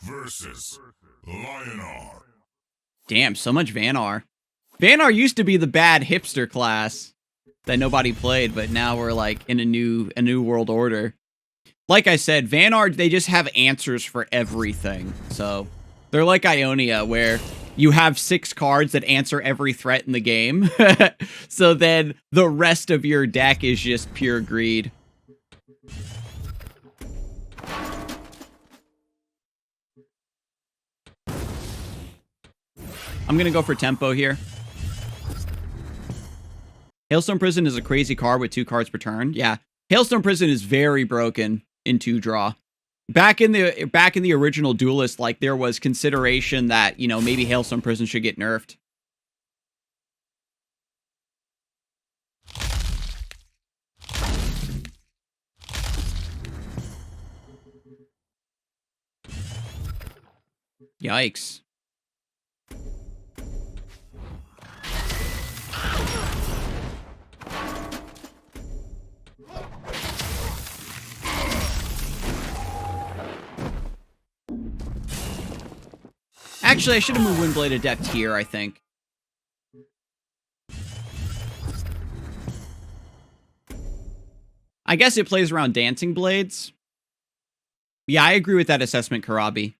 versus Lyonar. Damn, so much Vanar. Vanar used to be the bad hipster class that nobody played, but now we're like in a new world order. Like I said, Vanar, they just have answers for everything. So they're like Ionia, where you have 6 cards that answer every threat in the game. So then the rest of your deck is just pure greed. I'm gonna go for tempo here. Hailstone Prison is a crazy card with 2 cards per turn. Yeah, Hailstone Prison is very broken in 2-draw. Back in the original Duelyst, like, there was consideration that, you know, maybe Hailstone Prison should get nerfed. Yikes. Actually, I should have moved Windblade Adept here, I think. I guess it plays around Dancing Blades. Yeah, I agree with that assessment, Karabi.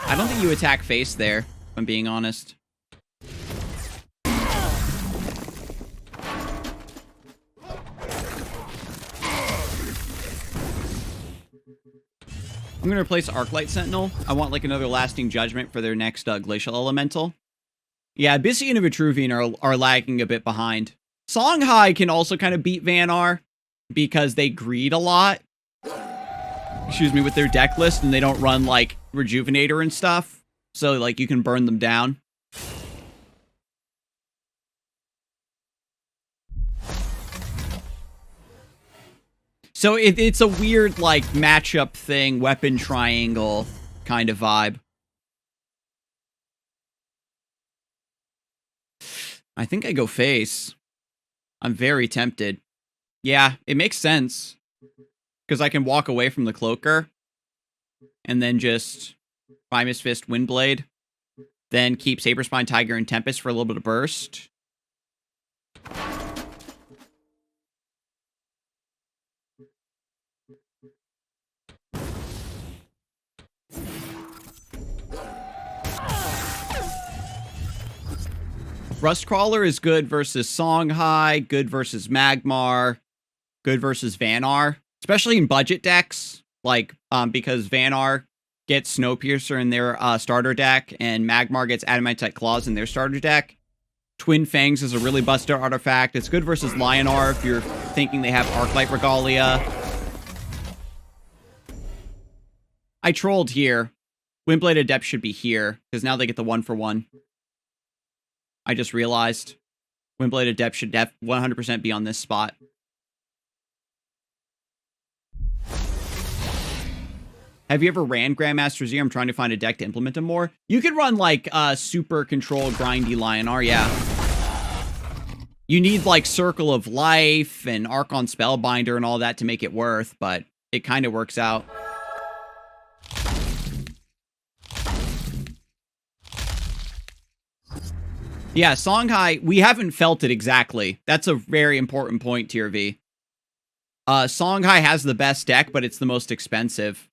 I don't think you attack face there, if I'm being honest. I'm going to replace Arclight Sentinel. I want, like, another Lasting Judgment for their next Glacial Elemental. Yeah, Abyssian and Vitruvian are lagging a bit behind. Songhai can also kind of beat Vanar because they greed a lot. Excuse me, with their deck list, and they don't run, like, Rejuvenator and stuff. So, like, you can burn them down. So it's a weird, like, matchup thing, weapon triangle kind of vibe. I think I go face. I'm very tempted. Yeah, it makes sense. Because I can walk away from the Cloaker. And then just Primus Fist, Windblade. Then keep Saberspine, Tiger, and Tempest for a little bit of burst. Rustcrawler is good versus Songhai, good versus Magmar, good versus Vanar, especially in budget decks, like, because Vanar gets Snowpiercer in their starter deck, and Magmar gets Adamantite Claws in their starter deck. Twin Fangs is a really busted artifact. It's good versus Lyonar if you're thinking they have Arclight Regalia. I trolled here. Windblade Adept should be here, because now they get the 1-for-1. I just realized Windblade Adept should 100% be on this spot. Have you ever ran Grandmaster Z? I'm trying to find a deck to implement them more. You could run, like, super control grindy Lyonar, yeah. You need, like, Circle of Life and Archon Spellbinder and all that to make it worth, but it kind of works out. Yeah, Songhai, we haven't felt it exactly. That's a very important point, Tier V. Songhai has the best deck, but it's the most expensive.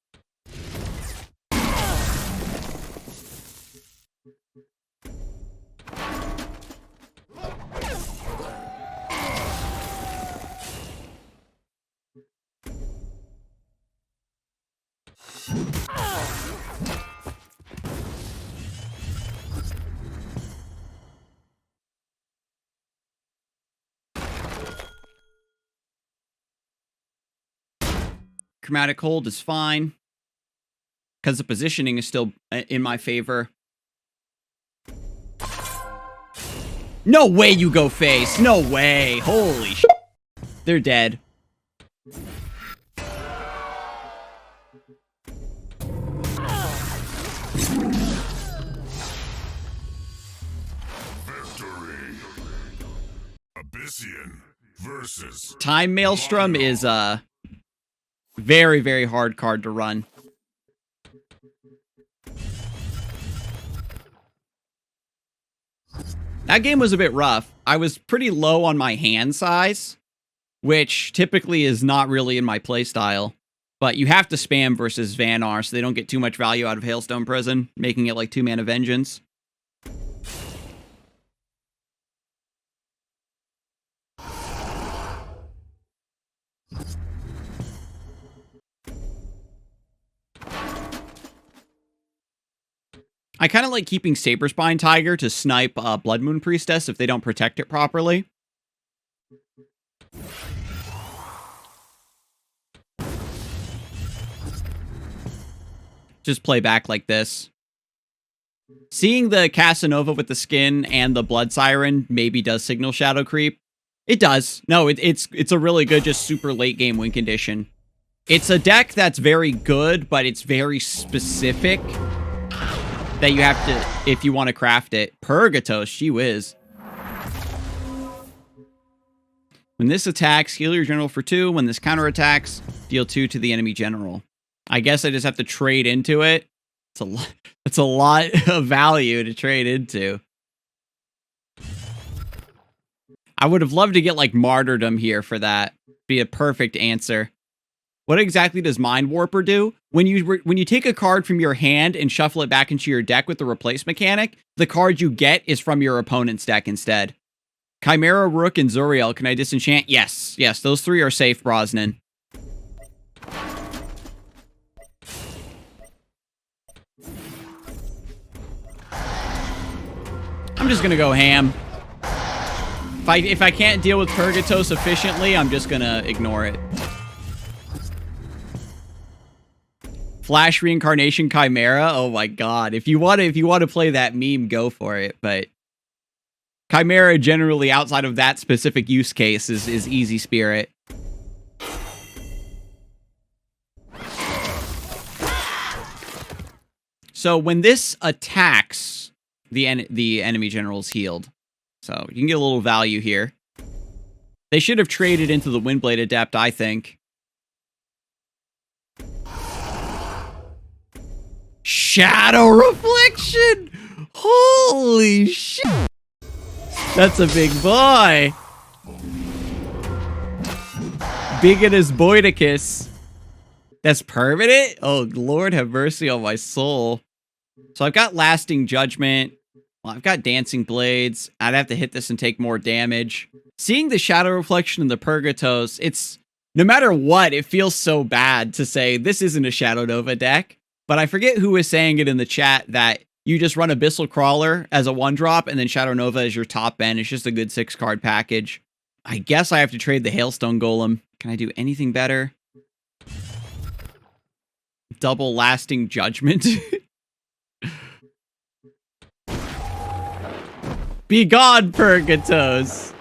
Chromatic Hold is fine, because the positioning is still in my favor. No way you go face. No way. Holy shit. They're dead. Champion versus Time Maelstrom is a very, very hard card to run. That game was a bit rough. I was pretty low on my hand size, which typically is not really in my playstyle. But you have to spam versus Lyonar so they don't get too much value out of Hailstone Prison, making it like 2-mana Vengeance. I kind of like keeping Saberspine Tiger to snipe Blood Moon Priestess if they don't protect it properly. Just play back like this. Seeing the Casanova with the skin and the Blood Siren maybe does signal Shadow Creep. It does. No, it's a really good, just super late game win condition. It's a deck that's very good, but it's very specific that you have to, if you want to craft it. Purgatos, gee whiz. When this attacks, heal your general for 2. When this counterattacks, deal 2 to the enemy general. I guess I just have to trade into it. It's a lot of value to trade into. I would have loved to get like Martyrdom here for that. Be a perfect answer. What exactly does Mind Warper do? When you take a card from your hand and shuffle it back into your deck with the replace mechanic, the card you get is from your opponent's deck instead. Chimera, Rook, and Zuriel, can I disenchant? Yes, yes, those 3 are safe, Brosnan. I'm just gonna go ham. If I can't deal with Purgatos efficiently, I'm just gonna ignore it. Flash Reincarnation Chimera. Oh my god! If you want to play that meme, go for it. But Chimera generally, outside of that specific use case, is easy spirit. So when this attacks, the enemy general's healed. So you can get a little value here. They should have traded into the Windblade Adept, I think. Shadow Reflection! Holy shit! That's a big boy! Bigotus Boydicus. That's permanent? Oh, Lord have mercy on my soul. So I've got Lasting Judgment. Well, I've got Dancing Blades. I'd have to hit this and take more damage. Seeing the Shadow Reflection and the Purgatos, it's... No matter what, it feels so bad to say this isn't a Shadow Nova deck. But I forget who was saying it in the chat that you just run Abyssal Crawler as a 1-drop and then Shadow Nova as your top end. It's just a good 6-card package. I guess I have to trade the Hailstone Golem. Can I do anything better? Double Lasting Judgment. Be gone, Purgatos.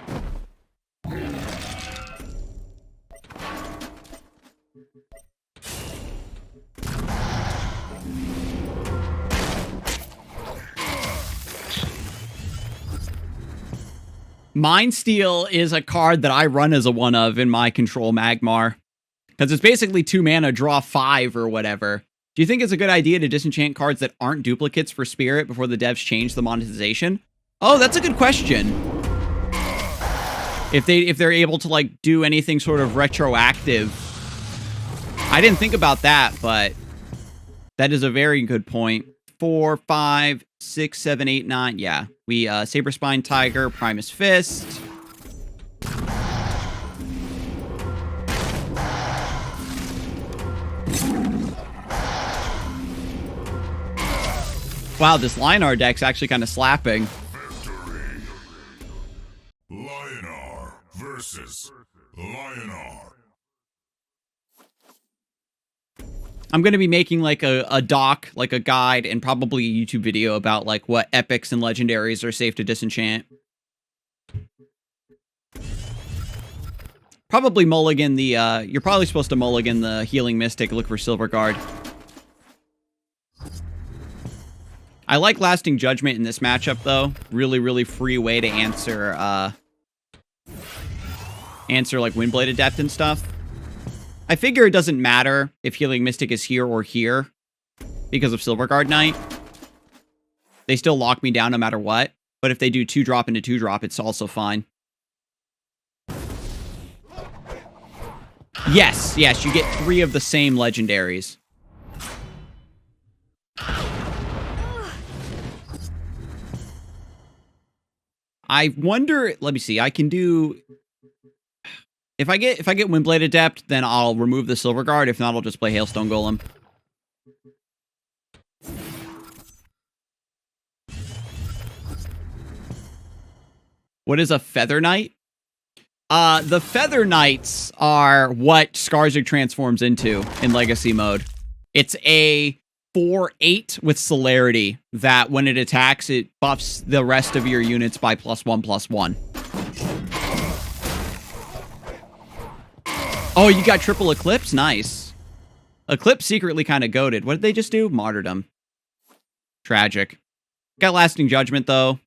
Mind Steal is a card that I run as a 1 of in my Control Magmar. Because it's basically 2 mana, draw 5 or whatever. Do you think it's a good idea to disenchant cards that aren't duplicates for Spirit before the devs change the monetization? Oh, that's a good question. If they're able to like do anything sort of retroactive. I didn't think about that, but that is a very good point. 4, 5, 6, 7, 8, 9. Yeah. We Saberspine Tiger, Primus Fist. Wow, this Lyonar deck's actually kind of slapping. Victory. Lyonar versus Lyonar. I'm going to be making like a doc, like a guide, and probably a YouTube video about like what epics and legendaries are safe to disenchant. Probably mulligan the, you're probably supposed to mulligan the Healing Mystic, look for Silverguard. I like Lasting Judgment in this matchup, though. Really, really free way to answer answer like Windblade Adept and stuff. I figure it doesn't matter if Healing Mystic is here or here because of Silverguard Knight. They still lock me down no matter what. But if they do 2-drop into 2-drop, it's also fine. Yes, you get 3 of the same legendaries. I wonder, let me see, I can do... If I get Windblade Adept, then I'll remove the Silverguard. If not, I'll just play Hailstone Golem. What is a Feather Knight? The Feather Knights are what Scarzig transforms into in Legacy mode. It's a 4/8 with celerity that when it attacks, it buffs the rest of your units by +1/+1. Oh, you got triple Eclipse? Nice. Eclipse secretly kind of goated. What did they just do? Martyrdom. Tragic. Got Lasting Judgment, though.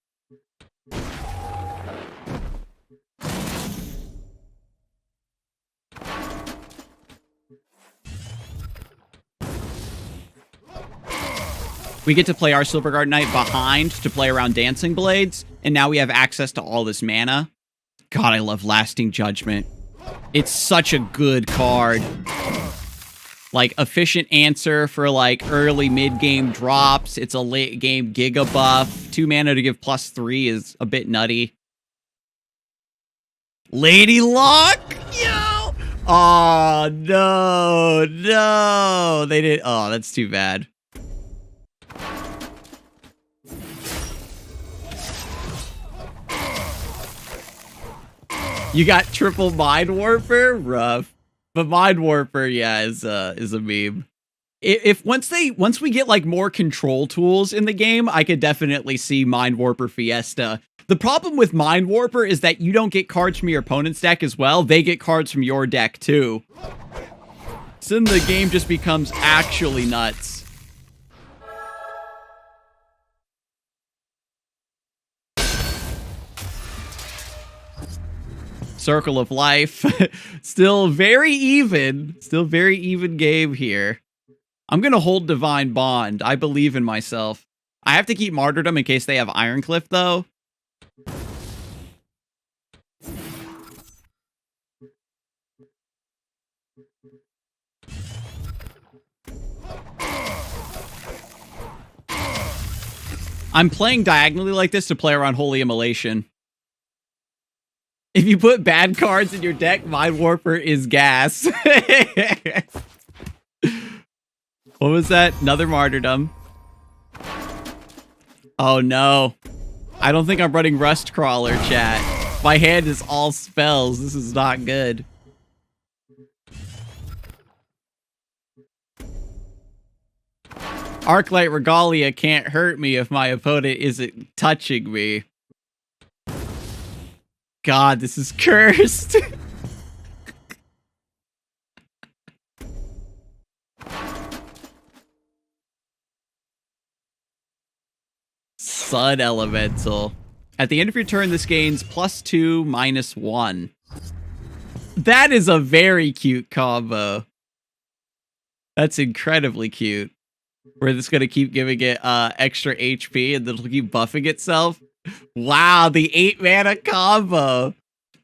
We get to play our Silverguard Knight behind to play around Dancing Blades, and now we have access to all this mana. God, I love Lasting Judgment. It's such a good card. Like, efficient answer for, like, early mid-game drops. It's a late-game Giga buff. 2 mana to give +3 is a bit nutty. Lady Luck! Yo! Oh, no. They did... Oh, that's too bad. You got triple Mind Warper? Rough. But Mind Warper, yeah, is a meme. If once we get like more control tools in the game, I could definitely see Mind Warper Fiesta. The problem with Mind Warper is that you don't get cards from your opponent's deck as well. They get cards from your deck too. So then the game just becomes actually nuts. Circle of Life. Still very even. Still very even game here. I'm going to hold Divine Bond. I believe in myself. I have to keep Martyrdom in case they have Ironcliff, though. I'm playing diagonally like this to play around Holy Immolation. If you put bad cards in your deck, Mind Warper is gas. What was that? Another Martyrdom. Oh no. I don't think I'm running Rust Crawler, chat. My hand is all spells. This is not good. Arclight Regalia can't hurt me if my opponent isn't touching me. God, this is cursed. Sun Elemental. At the end of your turn, this gains +2, -1. That is a very cute combo. That's incredibly cute. We're just going to keep giving it extra HP and then it'll keep buffing itself. Wow, the 8 mana combo.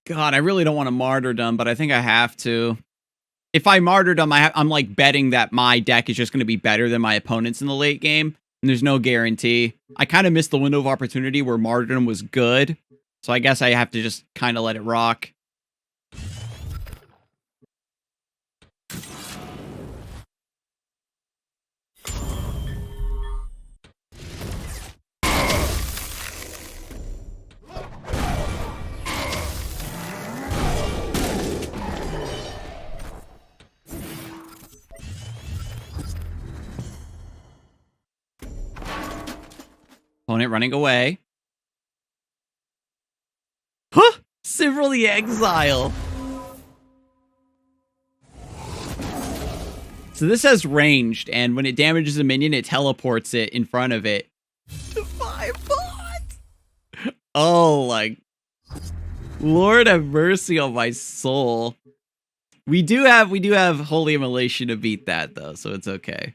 God, I really don't want to Martyrdom, but I think I have to. If I Martyrdom, I'm like betting that my deck is just going to be better than my opponent's in the late game, and there's no guarantee. I kind of missed the window of opportunity where Martyrdom was good, so I guess I have to just kind of let it rock. Opponent running away. Huh! Several the Exile. So this has ranged, and when it damages a minion, it teleports it in front of it. To 5 bot! Oh, like... Lord have mercy on my soul. We do have Holy Immolation to beat that though, so it's okay.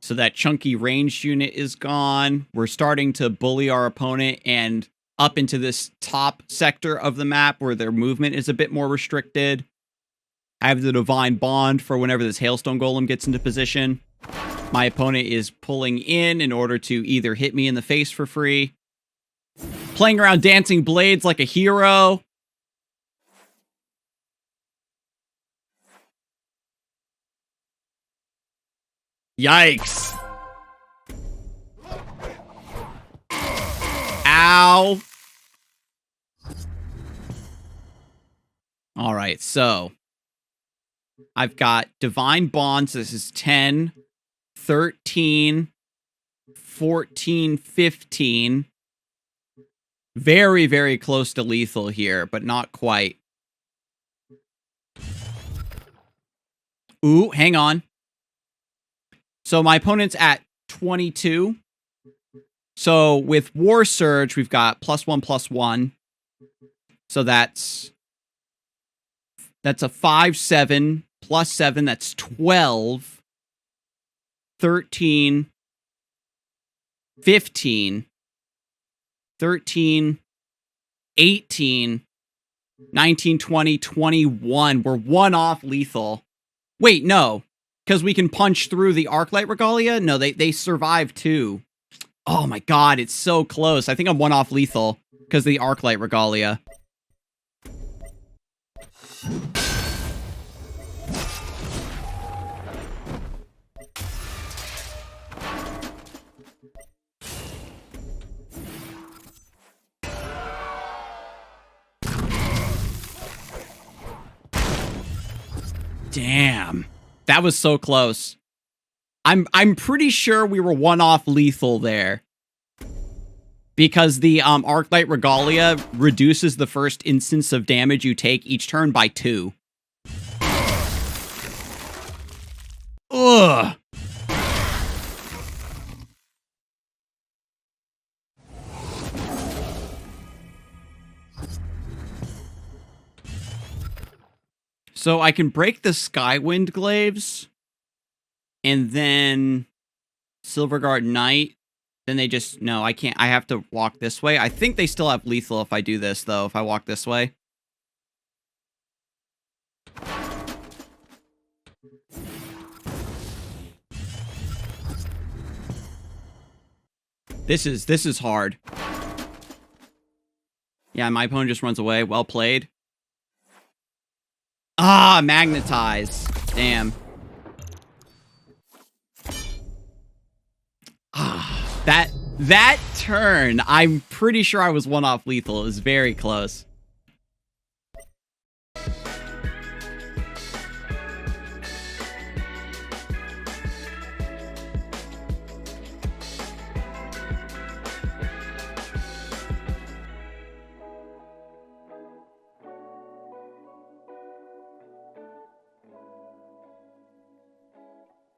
So that chunky ranged unit is gone. We're starting to bully our opponent and up into this top sector of the map where their movement is a bit more restricted. I have the Divine Bond for whenever this Hailstone Golem gets into position. My opponent is pulling in order to either hit me in the face for free. Playing around Dancing Blades like a hero. Yikes. Ow. All right, so I've got Divine Bonds. This is 10, 13, 14, 15. Very, very close to lethal here, but not quite. Ooh, hang on. So my opponent's at 22. So with War Surge, we've got +1/+1. So that's a 5/7 +7. That's 12, 13, 15, 13, 18, 19, 20, 21. We're one off lethal. Wait, no. Because we can punch through the Arclight Regalia? No, they survive too. Oh my god, it's so close. I think I'm one off lethal because of the Arclight Regalia. Damn. That was so close. I'm pretty sure we were one off lethal there. Because the Arclight Regalia reduces the first instance of damage you take each turn by 2. Ugh. So I can break the Skywind Glaives, and then Silverguard Knight. Then they just... No, I can't. I have to walk this way. I think they still have lethal if I do this, though, if I walk this way. This is hard. Yeah, my opponent just runs away. Well played. Ah, magnetize. Damn. Ah, that turn, I'm pretty sure I was one off lethal. It was very close.